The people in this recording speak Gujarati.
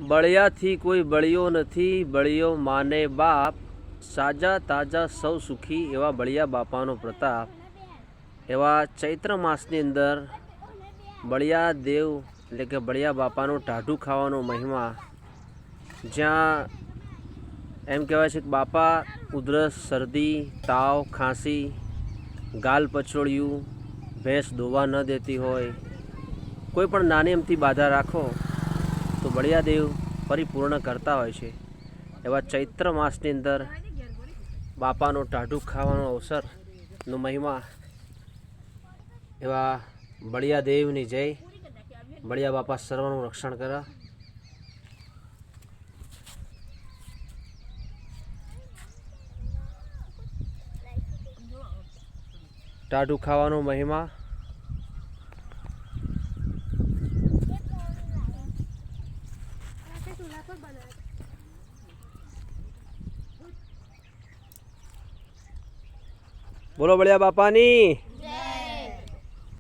બળિયાથી કોઈ બળિયો નથી, બળિયો માને બાપ, સાજા તાજા સૌ સુખી એવા બળિયા બાપાનો પ્રતાપ. એવા ચૈત્ર માસની અંદર બળિયા દેવ એટલે કે બળિયા બાપાનું ટાઢું ખાવાનો મહિમા, જ્યાં એમ કહેવાય છે કે બાપા ઉધરસ, શરદી, તાવ, ખાંસી, ગાલ પછોડ્યું, ભેંસ દોવા ન દેતી હોય, કોઈ પણ નાની અમથી બાધા રાખો તો બળિયા દેવ પરિપૂર્ણ કરતા હોય છે. એવા ચૈત્ર માસની અંદર બાપાનો ટાઢું ખાવાનો અવસરનો મહિમા, એવા બળિયા દેવની જય. બળિયા બાપા સર્વનું રક્ષણ કરે. ટાઢું ખાવાનો મહિમા. બોલો બળિયા બાપાની.